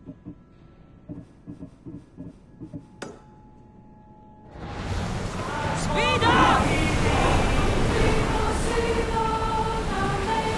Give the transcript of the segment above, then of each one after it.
Speed up!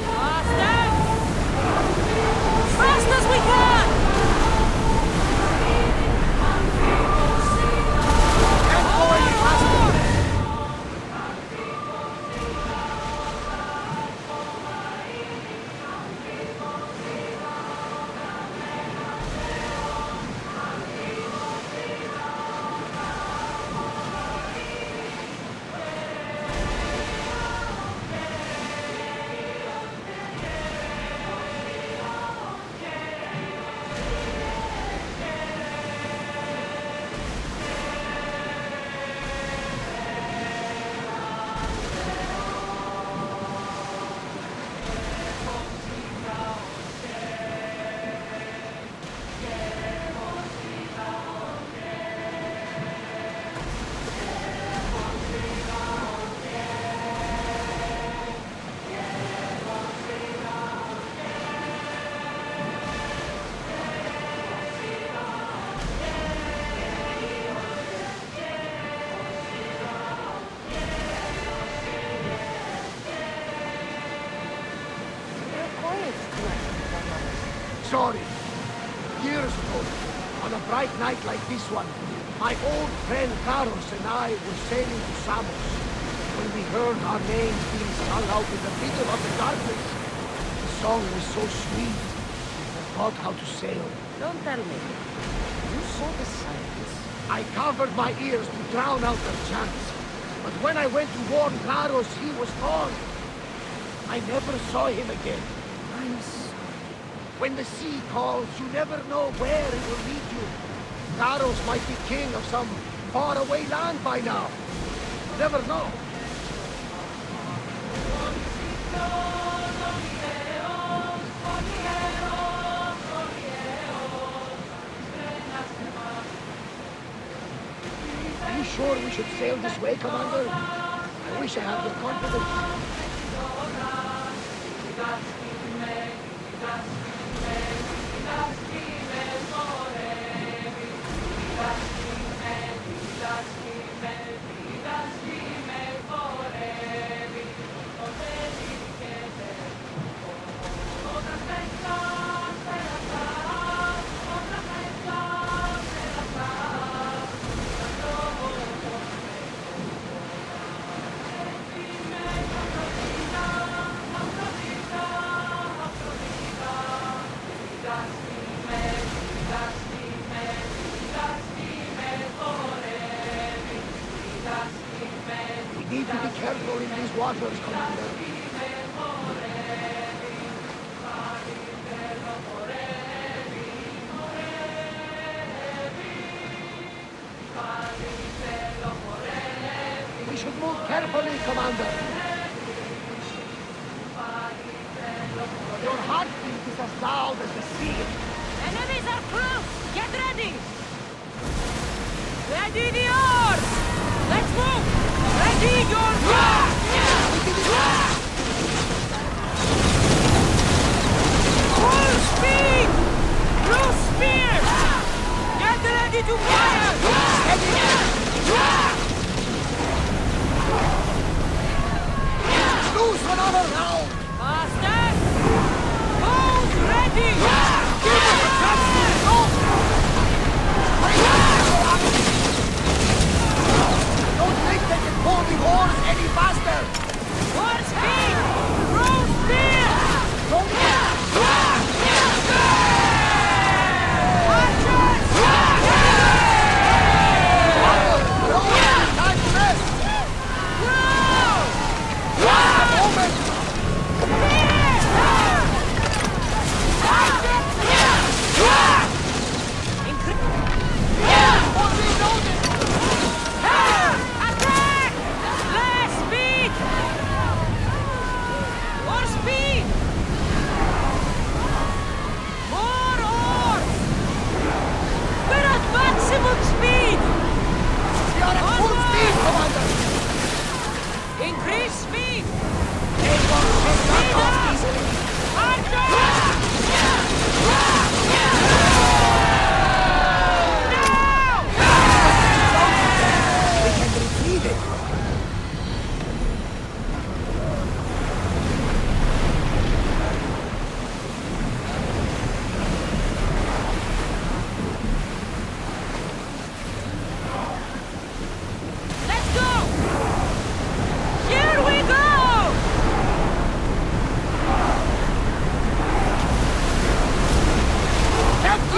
Faster! Fast as we can! Can't go any faster! Sorry. Years ago, on a bright night like this one, my old friend Carlos and I were sailing to Samos. When we heard our names being sung out in the middle of the darkness, the song was so sweet, we forgot how to sail. Don't tell me. You saw the signs. I covered my ears to drown out their chants. But when I went to warn Carlos, he was gone. I never saw him again. I'm sorry. When the sea calls, you never know where it will lead you. Carlos might be king of some faraway land by now. Never know. Are you sure we should sail this way, Commander? I wish I had your confidence. We need to be careful in these waters, Commander. We should move carefully, Commander. Your heartbeat is as loud as the sea. Enemies are close! Get ready! Ready the oars! Let's move! Ready your gun! Full speed! Blue spear! Get ready to fire!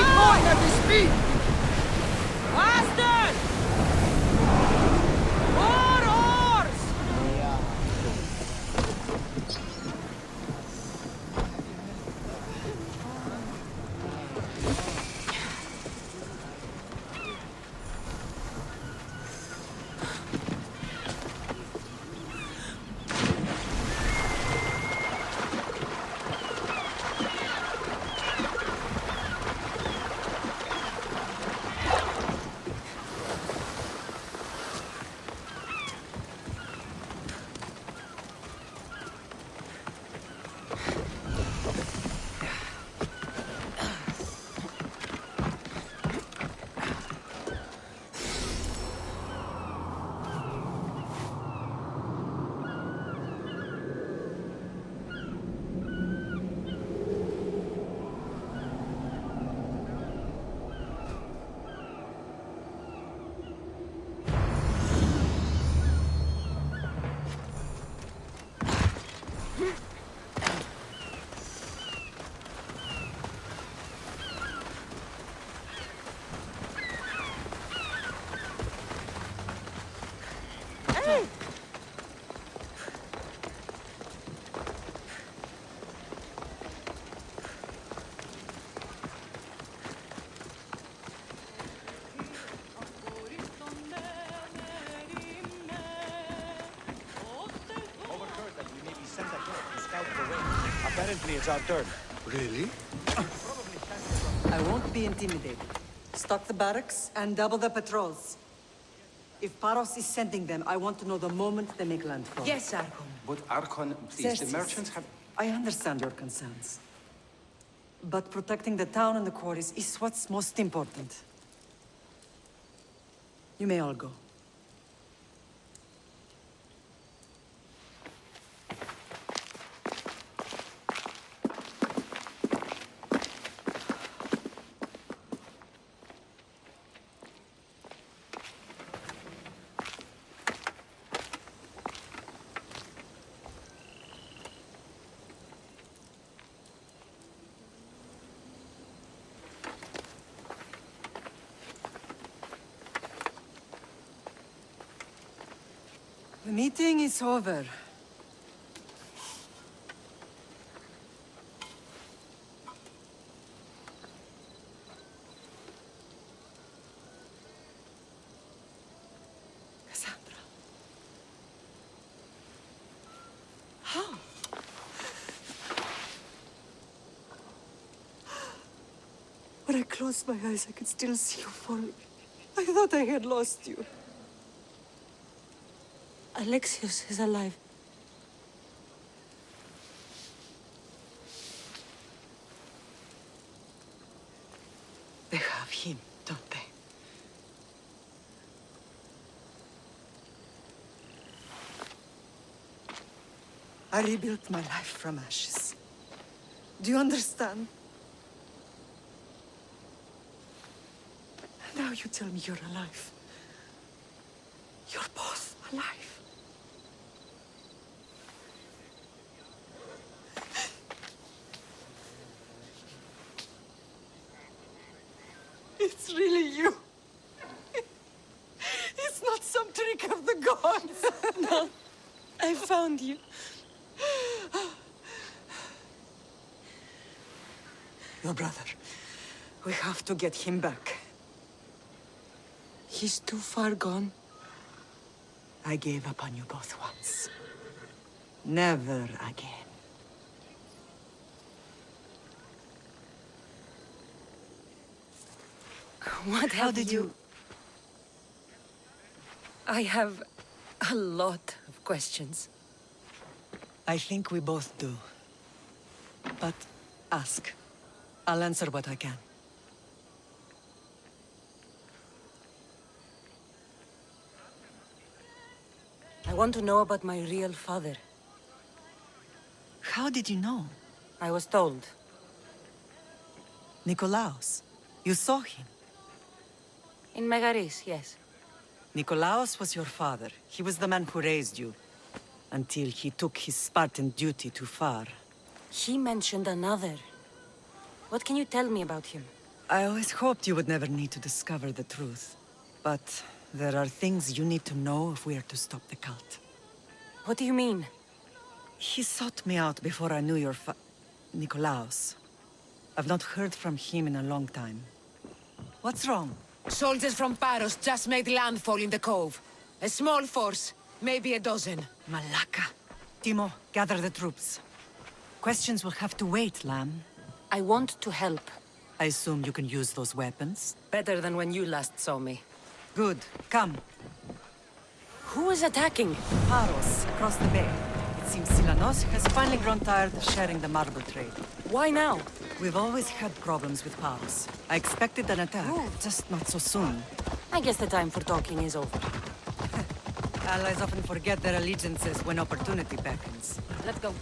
Keep going at this speed! Faster! More oars! Overheard that we may be sent ahead to scout the way. Apparently it's our turn. Really? I won't be intimidated. Stock the barracks and double the patrols. If Paros is sending them, I want to know the moment they make landfall. Yes, Archon. But Archon, please, the Xerxes, merchants have... I understand your concerns. But protecting the town and the quarries is what's most important. You may all go. The meeting is over. Cassandra. How? When I closed my eyes, I could still see you falling. I thought I had lost you. Alexios is alive. They have him, don't they? I rebuilt my life from ashes. Do you understand? Now you tell me you're alive. You're both alive. It's really you. It's not some trick of the gods. No, I found you. Your brother. We have to get him back. He's too far gone. I gave up on you both once. Never again. What How have did you... I have a lot of questions. I think we both do. But ask. I'll answer what I can. I want to know about my real father. How did you know? I was told. Nikolaos. You saw him. In Megaris, yes. Nikolaos was your father. He was the man who raised you. Until he took his Spartan duty too far. He mentioned another. What can you tell me about him? I always hoped you would never need to discover the truth. But there are things you need to know if we are to stop the cult. What do you mean? He sought me out before I knew your Nikolaos. I've not heard from him in a long time. What's wrong? Soldiers from Paros just made landfall in the cove. A small force, maybe a dozen. Malaka. Timo, gather the troops. Questions will have to wait, Lamb. I want to help. I assume you can use those weapons? Better than when you last saw me. Good. Come. Who is attacking? Paros, across the bay. It seems Silanos has finally grown tired of sharing the marble trade. Why now? We've always had problems with Paros. I expected an attack, just not so soon. I guess the time for talking is over. Allies often forget their allegiances when opportunity beckons. Let's go.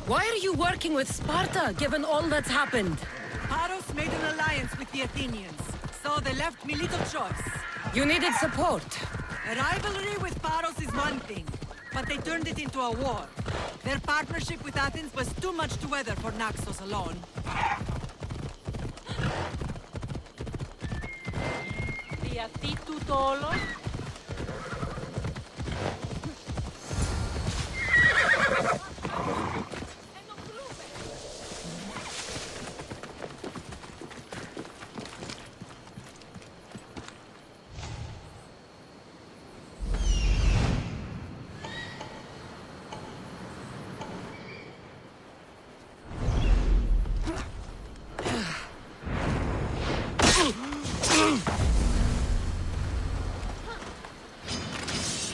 Why are you working with Sparta, given all that's happened? Paros made an alliance with the Athenians, so they left me little choice. You needed support. A rivalry with Paros is one thing, but they turned it into a war. Their partnership with Athens was too much to weather for Naxos alone. Διαθήτου το όλο.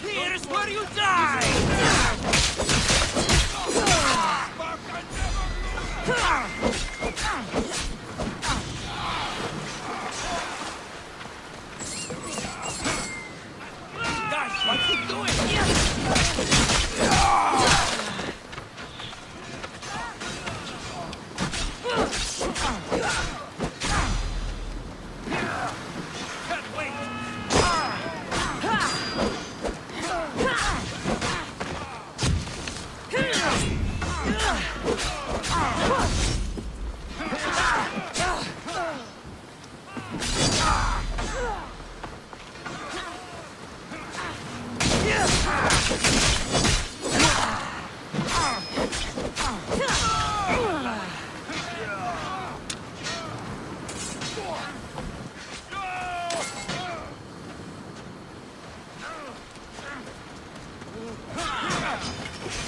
Here's where you die! Guys, what's he doing?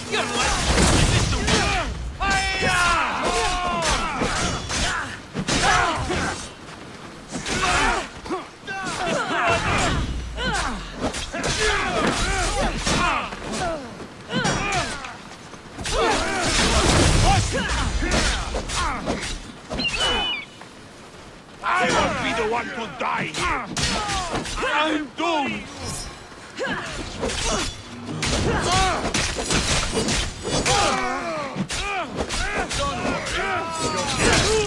Can't wait! I won't be the one to die here! I'm doomed!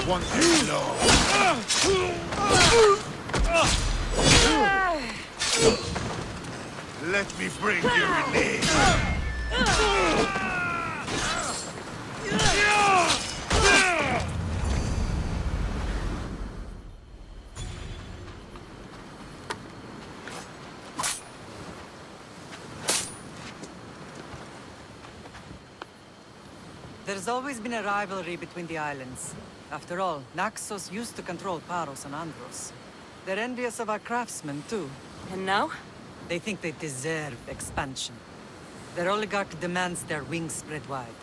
One Let me bring you relief! There's always been a rivalry between the islands. After all, Naxos used to control Paros and Andros. They're envious of our craftsmen, too. And now? They think they deserve expansion. Their oligarch demands their wings spread wide.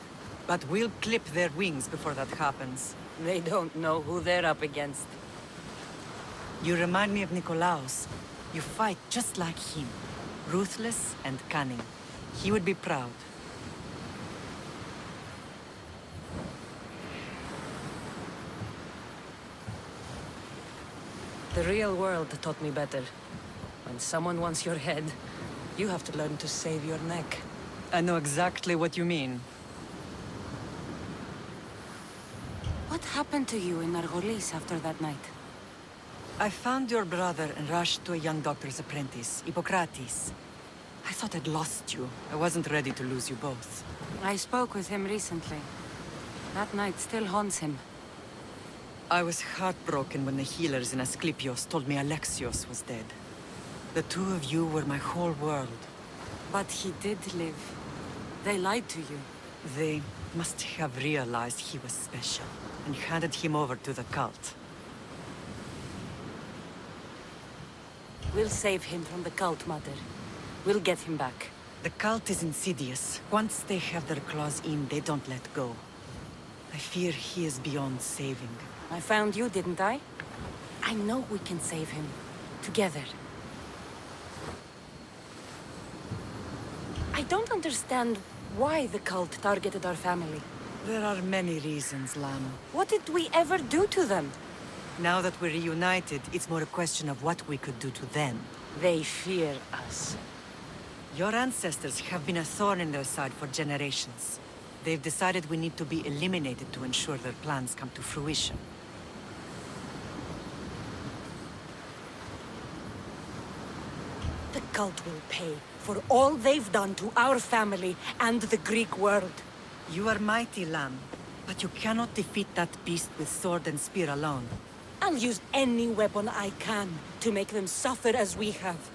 But we'll clip their wings before that happens. They don't know who they're up against. You remind me of Nikolaos. You fight just like him. Ruthless and cunning. He would be proud. The real world taught me better. When someone wants your head, you have to learn to save your neck. I know exactly what you mean. What happened to you in Nargolis after that night? I found your brother and rushed to a young doctor's apprentice, Hippocrates. I thought I'd lost you. I wasn't ready to lose you both. I spoke with him recently. That night still haunts him. I was heartbroken when the healers in Asclepios told me Alexios was dead. The two of you were my whole world. But he did live. They lied to you. They must have realized he was special and handed him over to the cult. We'll save him from the cult, Mother. We'll get him back. The cult is insidious. Once they have their claws in, they don't let go. I fear he is beyond saving. I found you, didn't I? I know we can save him. Together. I don't understand why the cult targeted our family. There are many reasons, Lam. What did we ever do to them? Now that we're reunited, it's more a question of what we could do to them. They fear us. Your ancestors have been a thorn in their side for generations. They've decided we need to be eliminated to ensure their plans come to fruition. The cult will pay for all they've done to our family and the Greek world. You are mighty, Lam, but you cannot defeat that beast with sword and spear alone. I'll use any weapon I can to make them suffer as we have.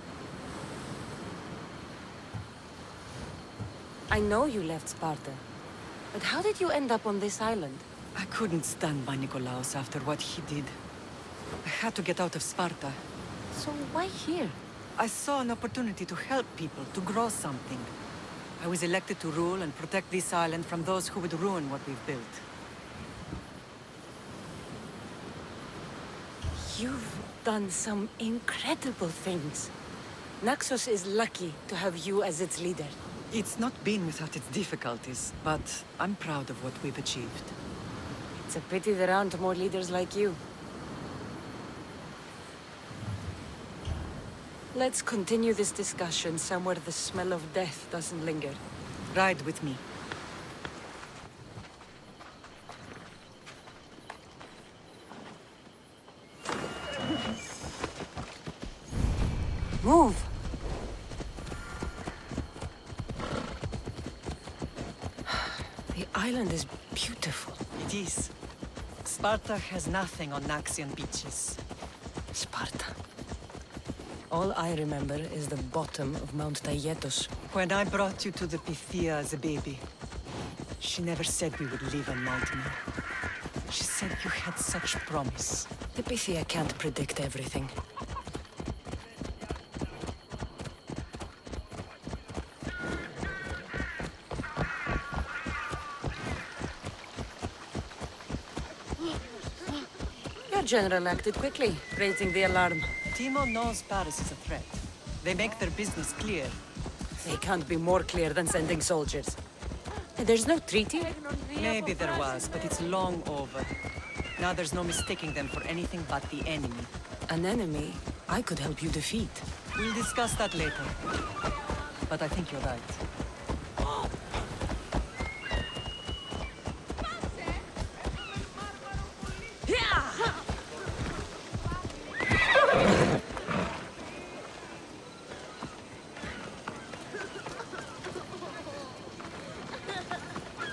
I know you left Sparta, but how did you end up on this island? I couldn't stand by Nikolaos after what he did. I had to get out of Sparta. So why here? I saw an opportunity to help people, to grow something. I was elected to rule and protect this island from those who would ruin what we've built. You've done some incredible things. Naxos is lucky to have you as its leader. It's not been without its difficulties, but I'm proud of what we've achieved. It's a pity there aren't more leaders like you. Let's continue this discussion somewhere the smell of death doesn't linger. Ride with me. Move! The island is beautiful. It is. Sparta has nothing on Naxian beaches. Sparta. All I remember is the bottom of Mount Taygetos. When I brought you to the Pythia as a baby, she never said we would live a nightmare. She said you had such promise. The Pythia can't predict everything. Your general acted quickly, raising the alarm. Timo knows Paris is a threat. They make their business clear. They can't be more clear than sending soldiers. There's no treaty? Maybe there was, but it's long over. Now there's no mistaking them for anything but the enemy. An enemy I could help you defeat. We'll discuss that later. But I think you're right.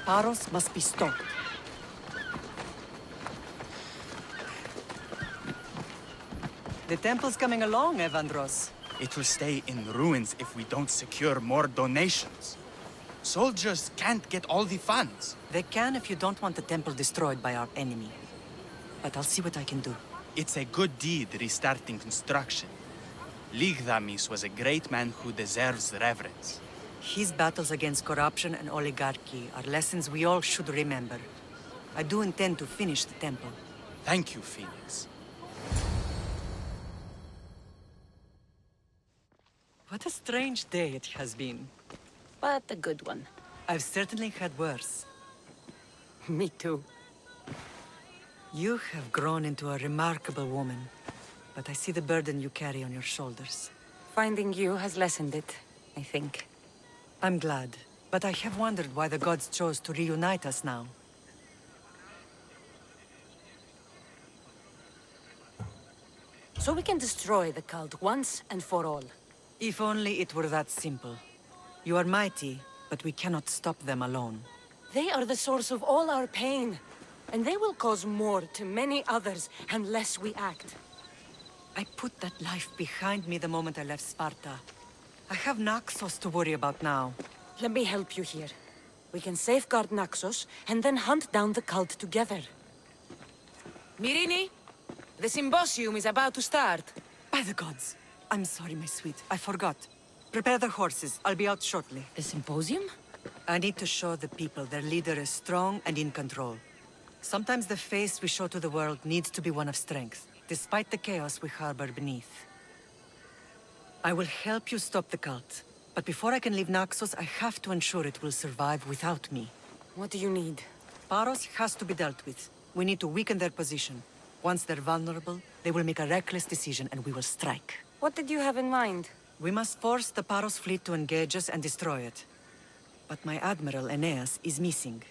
Paros must be stopped. The temple's coming along, Evandros. It will stay in ruins if we don't secure more donations. Soldiers can't get all the funds. They can if you don't want the temple destroyed by our enemy. But I'll see what I can do. It's a good deed restarting construction. Ligdamis was a great man who deserves reverence. His battles against corruption and oligarchy are lessons we all should remember. I do intend to finish the temple. Thank you, Phoenix. What a strange day it has been. But a good one. I've certainly had worse. Me too. You have grown into a remarkable woman, but I see the burden you carry on your shoulders. Finding you has lessened it, I think. I'm glad, but I have wondered why the gods chose to reunite us now. so we can destroy the cult once and for all. If only it were that simple. You are mighty, but we cannot stop them alone. They are the source of all our pain, and they will cause more to many others unless we act. I put that life behind me the moment I left Sparta. I have Naxos to worry about now. Let me help you here. We can safeguard Naxos, and then hunt down the cult together. Myrrine, the symposium is about to start. By the gods! I'm sorry, my sweet. I forgot. Prepare the horses. I'll be out shortly. The symposium? I need to show the people their leader is strong and in control. Sometimes the face we show to the world needs to be one of strength, despite the chaos we harbor beneath. I will help you stop the cult. But before I can leave Naxos, I have to ensure it will survive without me. What do you need? Paros has to be dealt with. We need to weaken their position. Once they're vulnerable, they will make a reckless decision and we will strike. What did you have in mind? We must force the Paros fleet to engage us and destroy it. But my admiral, Aeneas, is missing.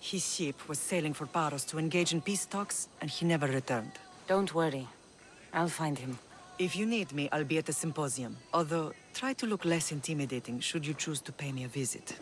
His ship was sailing for Paros to engage in peace talks, and he never returned. Don't worry. I'll find him. If you need me, I'll be at the symposium. Although, try to look less intimidating should you choose to pay me a visit.